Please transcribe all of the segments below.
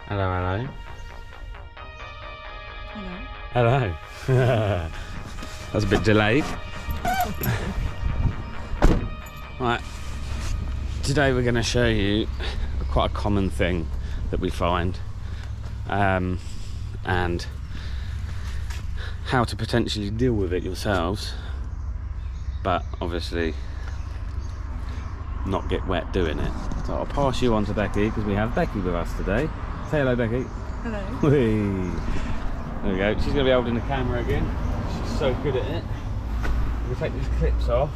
Hello, hello. Hello. Hello. That's a bit delayed. Right. Today we're going to show you quite a common thing that we find, and how to potentially deal with it yourselves, but obviously not get wet doing it. So I'll pass you on to Becky because we have Becky with us today. Say hello, Becky. Hello. Whee. There we go. She's going to be holding the camera again. She's so good at it. We'll take these clips off.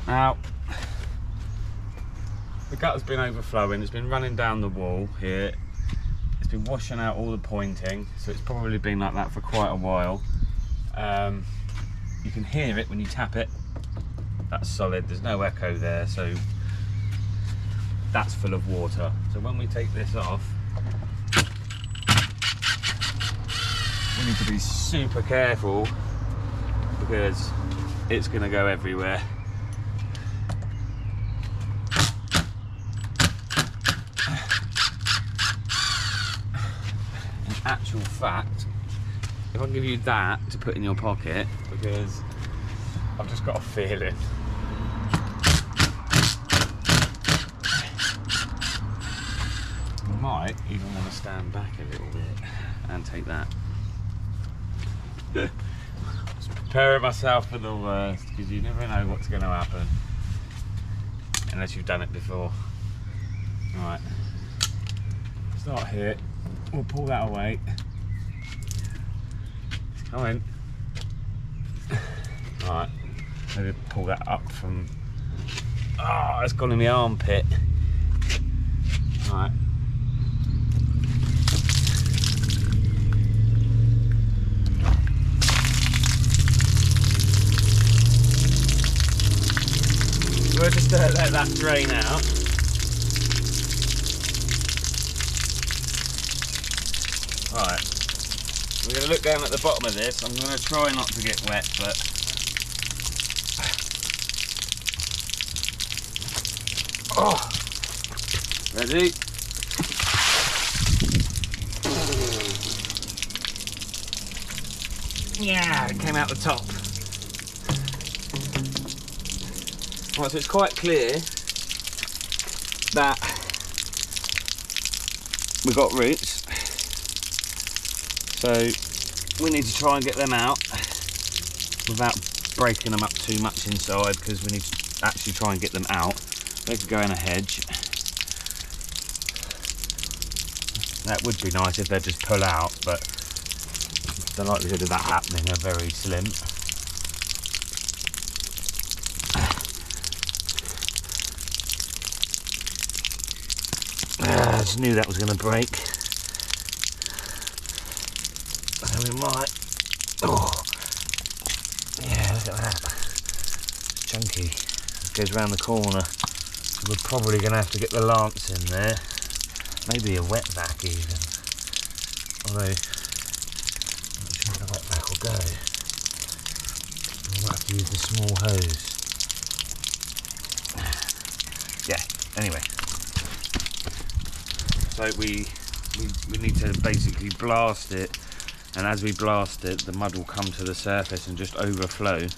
Now, the gutter's been overflowing. It's been running down the wall here. It's been washing out all the pointing, so it's probably been like that for quite a while. You can hear it when you tap it. That's solid. There's no echo there, so that's full of water. So when we take this off, we need to be super careful because it's going to go everywhere. In actual fact, if I give you that to put in your pocket, because I've just got a feeling. I might even want to stand back a little bit and take that. Just preparing myself for the worst, because you never know what's going to happen unless you've done it before. Right, start here. We'll pull that away. Come in. Right, maybe pull that up from. Oh, it's gone in my armpit. Right. We'll just let that drain out. Right, we're going to look down at the bottom of this. I'm going to try not to get wet, but oh, ready? Yeah, it came out the top. Right, so it's quite clear that we've got roots, so we need to try and get them out without breaking them up too much inside, because we need to actually try and get them out. They could go in a hedge. That would be nice if they just pull out, but the likelihood of that happening are very slim. I just knew that was going to break. So we might. Oh, yeah, look at that. It's chunky. It goes round the corner. So we're probably going to have to get the lance in there. Maybe a wet vac even. Although, I'm not sure if the wet vac will go. We might have to use the small hose. Yeah, anyway. So we need to basically blast it, and as we blast it, the mud will come to the surface and just overflow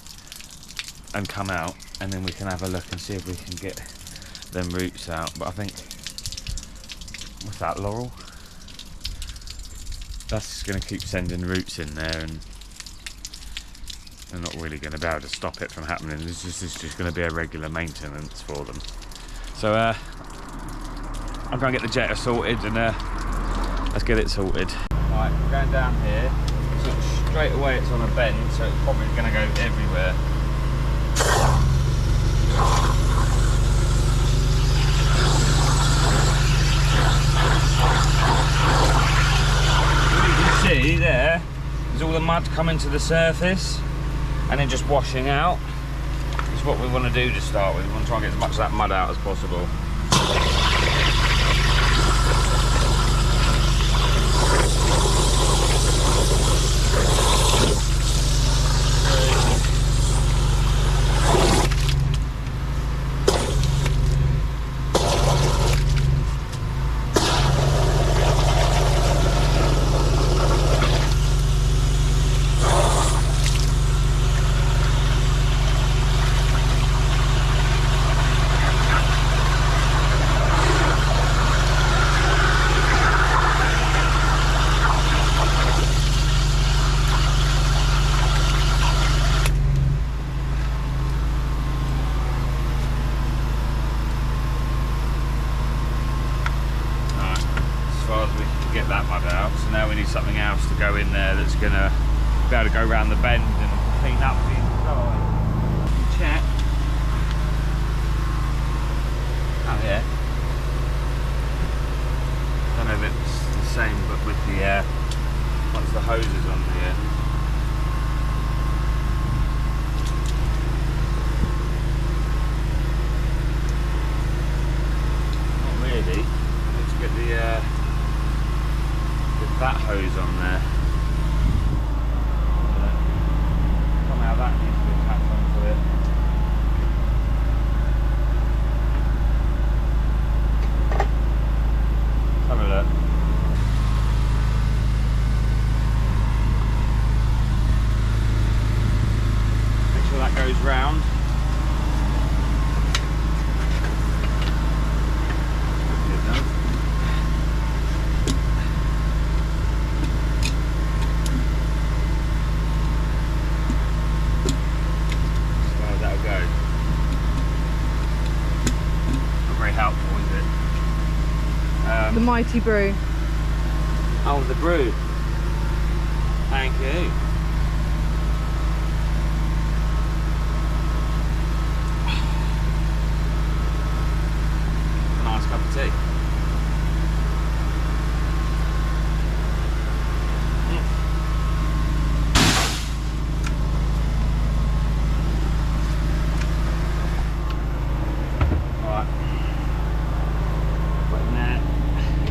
and come out, and then we can have a look and see if we can get them roots out. But I think, what's that, laurel? That's going to keep sending roots in there, and they're not really going to be able to stop it from happening. This is just going to be a regular maintenance for them. So I'm going to get the jetter sorted, and let's get it sorted. Right, we're going down here. So straight away it's on a bend, so it's probably going to go everywhere. What you can see there is all the mud coming to the surface and then just washing out. That's what we want to do to start with. We want to try and get as much of that mud out as possible. that mud out, so now we need something else to go in there that's going to be able to go around the bend and clean up the inside. Check. Oh yeah. Don't know if it's the same, but with the once the hose is on the end. Not really. I need to get that hose on there. Somehow that needs to be attached onto it. Have a look. Make sure that goes round. The mighty brew. Oh, the brew. Thank you. Nice cup of tea.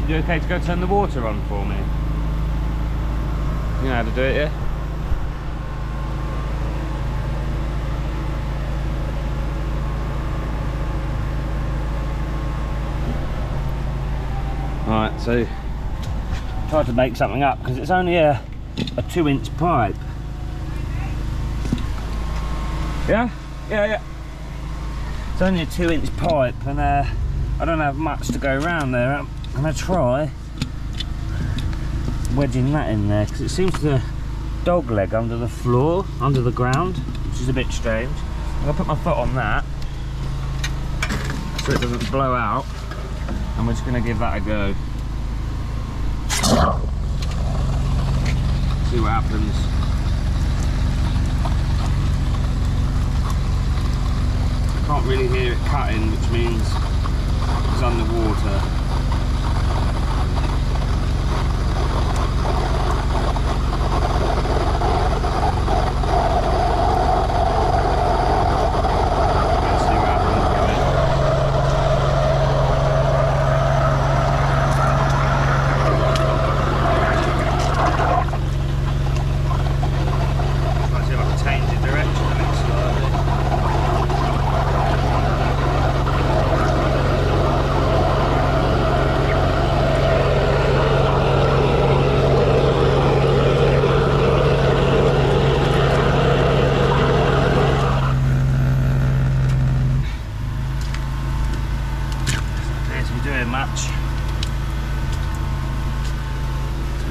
You okay to go turn the water on for me? You know how to do it, yeah? Alright, so tried to make something up because it's only a 2-inch pipe. Yeah? Yeah. It's only a 2-inch pipe and I don't have much to go around there. I'm going to try wedging that in there because it seems to dog leg under the floor, under the ground, which is a bit strange. I'm going to put my foot on that so it doesn't blow out, and we're just going to give that a go. See what happens. I can't really hear it cutting, which means it's underwater.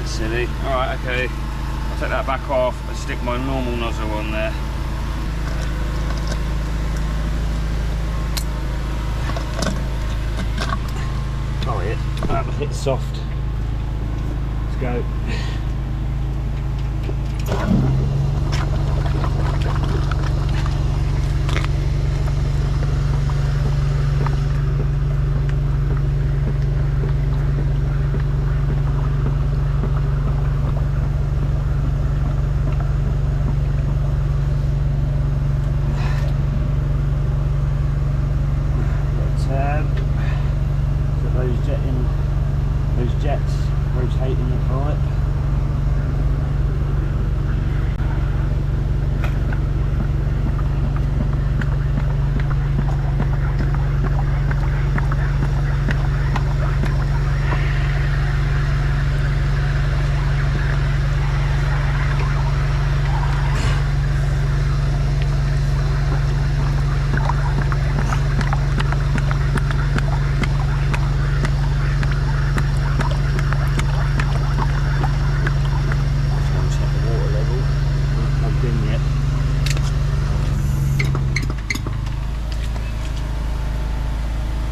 Silly. Alright, okay. I'll take that back off and stick my normal nozzle on there. Sorry, that was a bit soft. Let's go. Those jets rotating the pipe.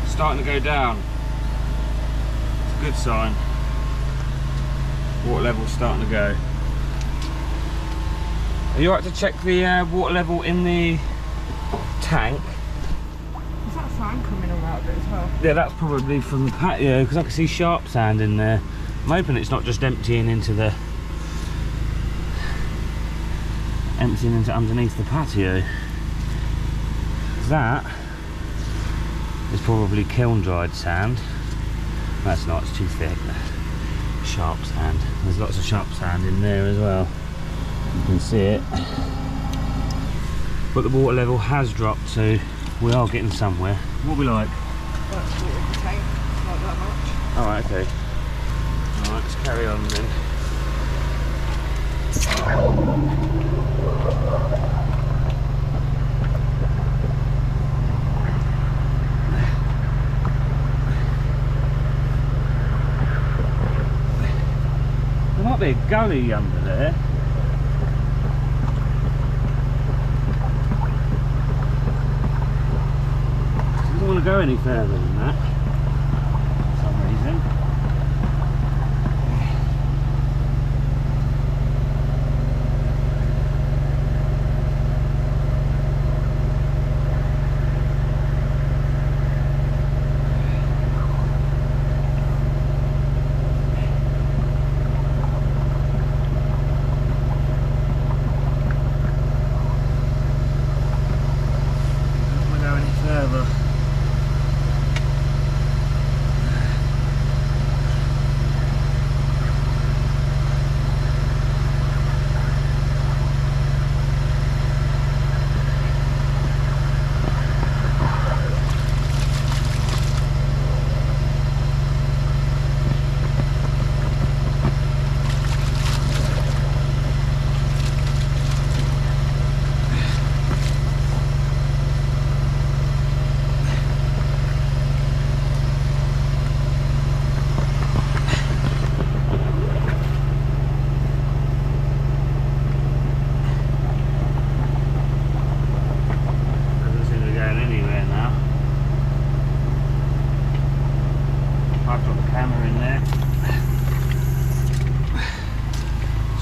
Starting to go down. It's a good sign. Water level's starting to go. Are you alright to check the water level in the tank? Is that sand coming all out of it as well? Yeah, that's probably from the patio, because I can see sharp sand in there. I'm hoping it's not just emptying into underneath the patio. That is probably kiln dried sand. That's not, it's too thick. Sharp sand. There's lots of sharp sand in there as well. You can see it. But the water level has dropped, so we are getting somewhere. What we like? That's water in the tank, not that much. Alright, okay. Alright, let's carry on then. There might be a gully under there. I don't want to go any further than that for some reason.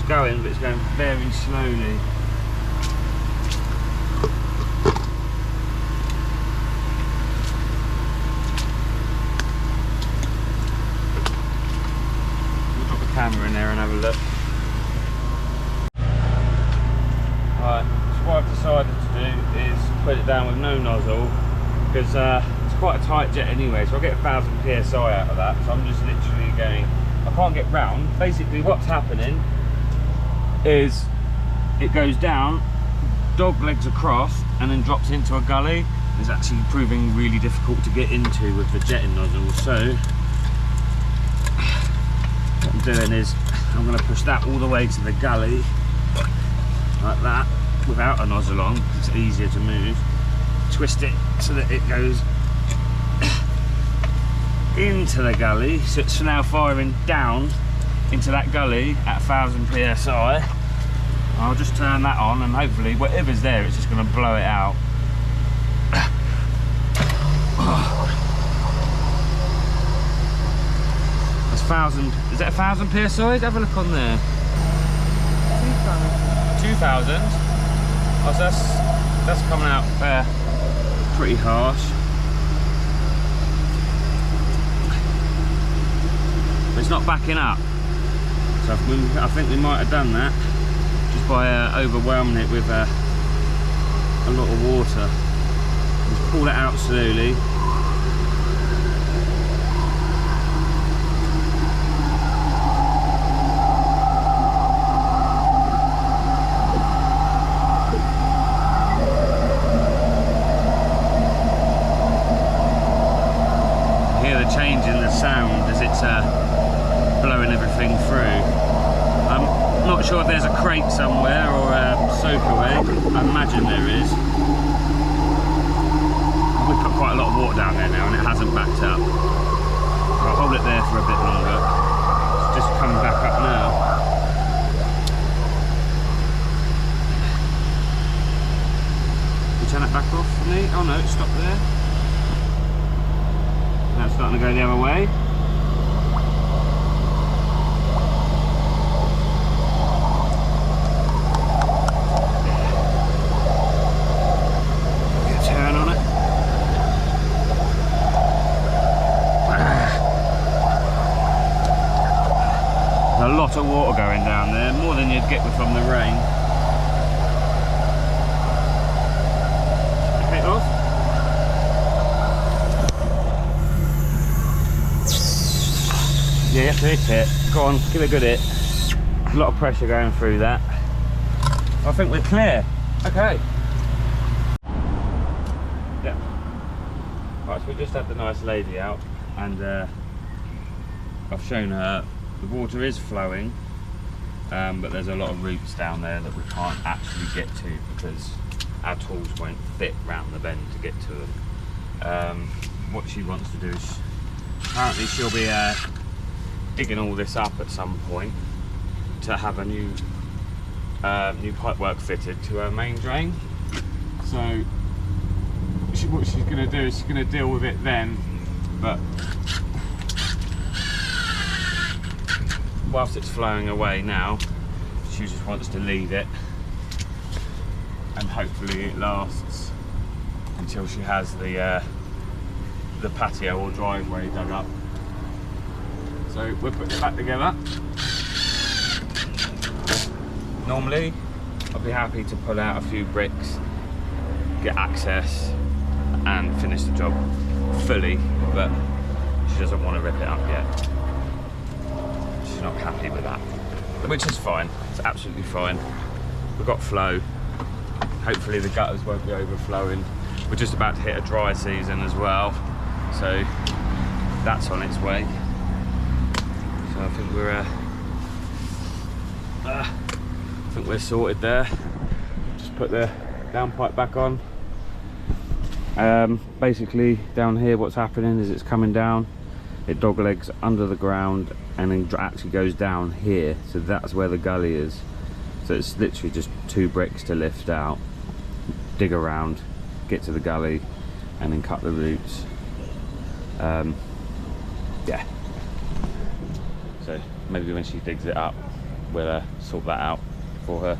Going, but it's going very slowly. We'll drop the camera in there and have a look. Right, so what I've decided to do is put it down with no nozzle, because it's quite a tight jet anyway, so I'll get 1000 psi out of that. So I'm just literally going, I can't get round. Basically what's happening is it goes down, dog legs across, and then drops into a gully. It's actually proving really difficult to get into with the jetting nozzle. So what I'm doing is I'm going to push that all the way to the gully like that without a nozzle on. It's easier to move. Twist it so that it goes into the gully, so it's now firing down into that gully at 1000 psi. I'll just turn that on and hopefully whatever's there, it's just going to blow it out. That's 1000. Is that 1000 psi? Have a look on there. 2000. Oh, so that's coming out pretty harsh. But it's not backing up. So I think we might have done that just by overwhelming it with a lot of water. Just pull it out slowly. Hear the change in the sound as it's blowing everything through. I'm not sure if there's a crate somewhere or a soakaway. I imagine there is. We put quite a lot of water down there now and it hasn't backed up. I'll hold it there for a bit longer. It's just coming back up now. Can you turn it back off for me? Oh no, it stopped there. Now it's starting to go the other way. a lot of water going down there, more than you'd get from the rain. Okay, off. Yeah, you have to hit it. Go on, give it a good hit. There's a lot of pressure going through that. I think we're clear. Okay. Yeah. Right, so we just had the nice lady out, and I've shown her the water is flowing, but there's a lot of roots down there that we can't actually get to because our tools won't fit round the bend to get to them. What she wants to do is, apparently she'll be digging all this up at some point to have a new pipework fitted to her main drain. So what she's going to do is she's going to deal with it then, but whilst it's flowing away now, she just wants to leave it, and hopefully it lasts until she has the patio or driveway dug up. So we're putting it back together. Normally, I'd be happy to pull out a few bricks, get access, and finish the job fully, but she doesn't want to rip it up yet. She's not happy with that, which is fine. It's absolutely fine. We've got flow. Hopefully the gutters won't be overflowing. We're just about to hit a dry season as well, so that's on its way. So I think we're sorted there. Just put the downpipe back on. Basically down here what's happening is it's coming down, it doglegs under the ground and then actually goes down here, so that's where the gully is. So it's literally just 2 bricks to lift out, dig around, get to the gully, and then cut the roots. Yeah, so maybe when she digs it up we'll sort that out for her,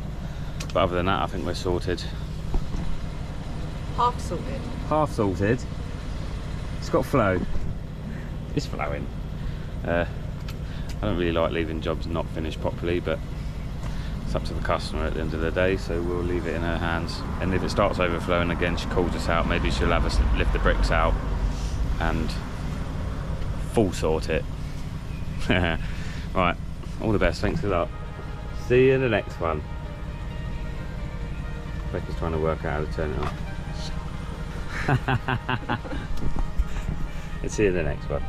but other than that I think we're sorted. Half sorted. Half sorted. It's got flow. It's flowing. I don't really like leaving jobs not finished properly, but it's up to the customer at the end of the day, so we'll leave it in her hands. And if it starts overflowing again, she calls us out, maybe she'll have us lift the bricks out and full sort it. Right, all the best, thanks a lot. See you in the next one. Becky's trying to work out how to turn it on. Let's see you in the next one.